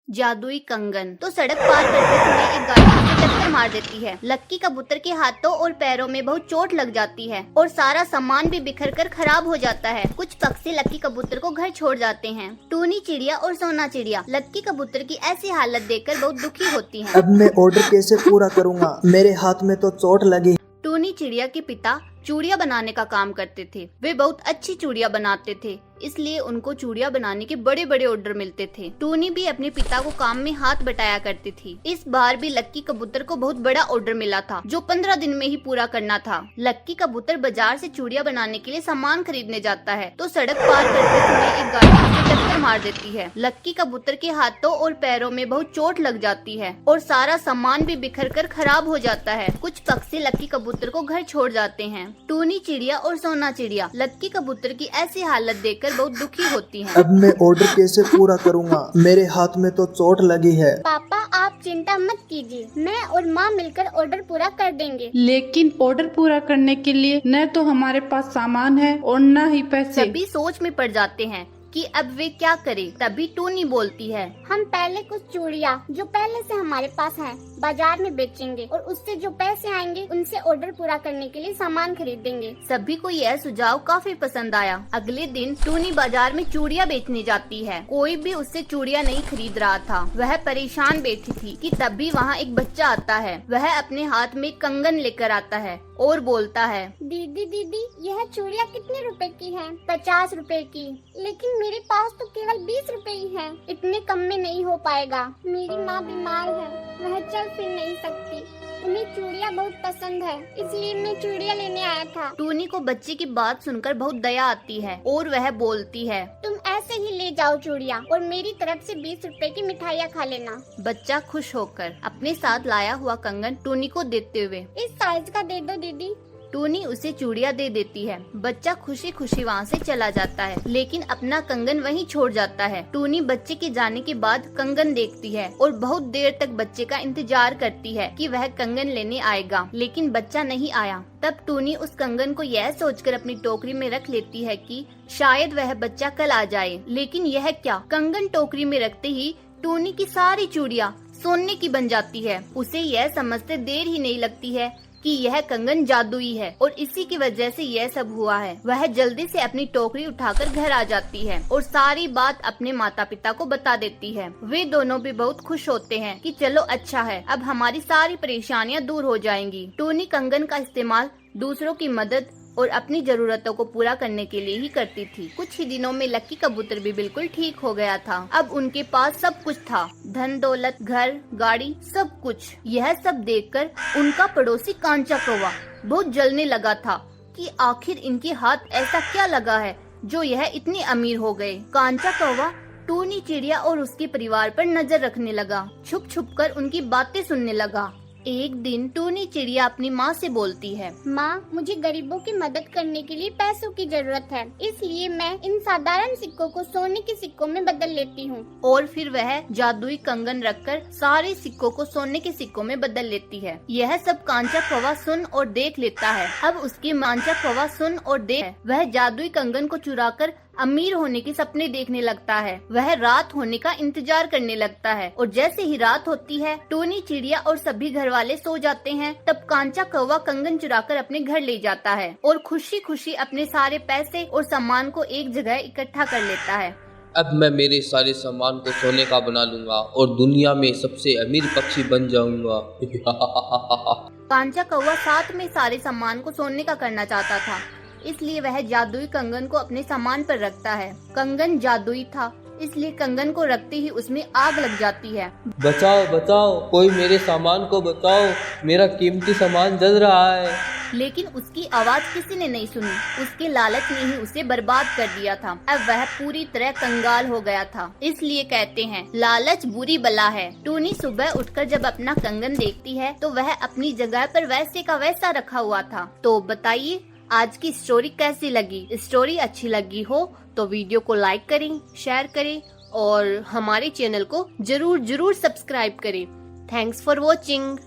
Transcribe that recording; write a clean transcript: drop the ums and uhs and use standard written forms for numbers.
जादुई कंगन। तो सड़क पार करते समय एक गाड़ी उसे टक्कर मार देती है। लक्की कबूतर के हाथों और पैरों में बहुत चोट लग जाती है और सारा सामान भी बिखर कर खराब हो जाता है। कुछ पक्षी लक्की कबूतर को घर छोड़ जाते हैं। टूनी चिड़िया और सोना चिड़िया लक्की कबूतर की ऐसी हालत देखकर बहुत दुखी होती हैं। अब मैं ऑर्डर कैसे पूरा करूँगा? मेरे हाथ में तो चोट लगी। टूनी चिड़िया के पिता चूड़िया बनाने का काम करते थे। वे बहुत अच्छी चूड़िया बनाते थे, इसलिए उनको चूड़िया बनाने के बड़े बड़े ऑर्डर मिलते थे। टूनी भी अपने पिता को काम में हाथ बटाया करती थी। इस बार भी लक्की कबूतर को बहुत बड़ा ऑर्डर मिला था, जो 15 दिन में ही पूरा करना था। लक्की कबूतर बाजार से चूड़िया बनाने के लिए सामान खरीदने जाता है, तो सड़क पार करते समय एक गाड़ी उसे टक्कर मार देती है। लक्की कबूतर के हाथों और पैरों में बहुत चोट लग जाती है और सारा सामान भी बिखर कर खराब हो जाता है। कुछ पक्षी लक्की कबूतर को घर छोड़ जाते हैं। टूनी चिड़िया और सोना चिड़िया लक्की कबूतर की ऐसी हालत देखकर बहुत दुखी होती हैं। अब मैं ऑर्डर कैसे पूरा करूँगा? मेरे हाथ में तो चोट लगी है। पापा आप चिंता मत कीजिए, मैं और माँ मिलकर ऑर्डर पूरा कर देंगे। लेकिन ऑर्डर पूरा करने के लिए न तो हमारे पास सामान है और न ही पैसे। सभी सोच में पड़ जाते हैं कि अब वे क्या करें। तभी टूनी बोलती है, हम पहले कुछ चूड़िया जो पहले से हमारे पास हैं बाजार में बेचेंगे और उससे जो पैसे आएंगे उनसे ऑर्डर पूरा करने के लिए सामान खरीदेंगे। सभी को यह सुझाव काफी पसंद आया। अगले दिन टूनी बाजार में चूड़िया बेचने जाती है। कोई भी उससे चूड़िया नहीं खरीद रहा था। वह परेशान बैठी थी कि तभी वहाँ एक बच्चा आता है। वह अपने हाथ में कंगन लेकर आता है और बोलता है, दीदी दीदी यह चूड़िया कितने रुपए की है? 50 रुपए की। लेकिन मेरे पास तो केवल 20 रुपए ही है। इतने कम में नहीं हो पाएगा। मेरी माँ बीमार है, वह चल फिर नहीं सकती। उन्हें चूड़िया बहुत पसंद है, इसलिए मैं चूड़िया लेने आया था। टूनी को बच्चे की बात सुनकर बहुत दया आती है और वह बोलती है, तुम ऐसे ही ले जाओ चूड़िया और मेरी तरफ से 20 रुपए की मिठाइयाँ खा लेना। बच्चा खुश होकर अपने साथ लाया हुआ कंगन टूनी को देते हुए, इस साइज का दे दो दीदी। टूनी उसे चूड़िया दे देती है। बच्चा खुशी खुशी वहाँ से चला जाता है, लेकिन अपना कंगन वहीं छोड़ जाता है। टूनी बच्चे के जाने के बाद कंगन देखती है और बहुत देर तक बच्चे का इंतजार करती है कि वह कंगन लेने आएगा, लेकिन बच्चा नहीं आया। तब टूनी उस कंगन को यह सोचकर अपनी टोकरी में रख लेती है कि शायद वह बच्चा कल आ जाए। लेकिन यह क्या, कंगन टोकरी में रखते ही टूनी की सारी चूड़िया सोने की बन जाती है। उसे यह समझते देर ही नहीं लगती है कि यह कंगन जादुई है और इसी की वजह से यह सब हुआ है। वह जल्दी से अपनी टोकरी उठाकर घर आ जाती है और सारी बात अपने माता पिता को बता देती है। वे दोनों भी बहुत खुश होते हैं कि चलो अच्छा है, अब हमारी सारी परेशानियां दूर हो जाएंगी। टूनी कंगन का इस्तेमाल दूसरों की मदद और अपनी जरूरतों को पूरा करने के लिए ही करती थी। कुछ ही दिनों में लक्की कबूतर भी बिल्कुल ठीक हो गया था। अब उनके पास सब कुछ था, धन दौलत, घर, गाड़ी, सब कुछ। यह सब देखकर उनका पड़ोसी कांचा कौवा बहुत जलने लगा था कि आखिर इनके हाथ ऐसा क्या लगा है जो यह इतने अमीर हो गए। कांचा कौवा टूनी चिड़िया और उसके परिवार पर नजर रखने लगा, छुप छुप कर उनकी बातें सुनने लगा। एक दिन टूनी चिड़िया अपनी माँ से बोलती है, माँ मुझे गरीबों की मदद करने के लिए पैसों की जरूरत है, इसलिए मैं इन साधारण सिक्कों को सोने के सिक्कों में बदल लेती हूँ। और फिर वह जादुई कंगन रखकर सारे सिक्कों को सोने के सिक्कों में बदल लेती है। यह सब कांचा कौवा सुन और देख लेता है। अब उसके कांचा कौवा सुन और देख वह जादुई कंगन को चुराकर अमीर होने के सपने देखने लगता है। वह रात होने का इंतजार करने लगता है और जैसे ही रात होती है टूनी चिड़िया और सभी घर वाले सो जाते हैं। तब कांचा कौवा कंगन चुराकर अपने घर ले जाता है और खुशी खुशी अपने सारे पैसे और सामान को एक जगह इकट्ठा कर लेता है। अब मैं मेरे सारे सामान को सोने का बना लूंगा और दुनिया में सबसे अमीर पक्षी बन जाऊंगा। कांचा कौवा साथ में सारे सामान को सोने का करना चाहता था, इसलिए वह जादुई कंगन को अपने सामान पर रखता है। कंगन जादुई था, इसलिए कंगन को रखते ही उसमें आग लग जाती है। बचाओ बचाओ, कोई मेरे सामान को बचाओ, मेरा कीमती सामान जल रहा है। लेकिन उसकी आवाज किसी ने नहीं सुनी। उसके लालच ने ही उसे बर्बाद कर दिया था। अब वह पूरी तरह कंगाल हो गया था। इसलिए कहते हैं लालच बुरी बला है। टूनी सुबह उठकर जब अपना कंगन देखती है तो वह अपनी जगह पर वैसे का वैसा रखा हुआ था। तो बताइए आज की स्टोरी कैसी लगी? स्टोरी अच्छी लगी हो तो वीडियो को लाइक करें, शेयर करें और हमारे चैनल को जरूर सब्सक्राइब करें। Thanks for watching.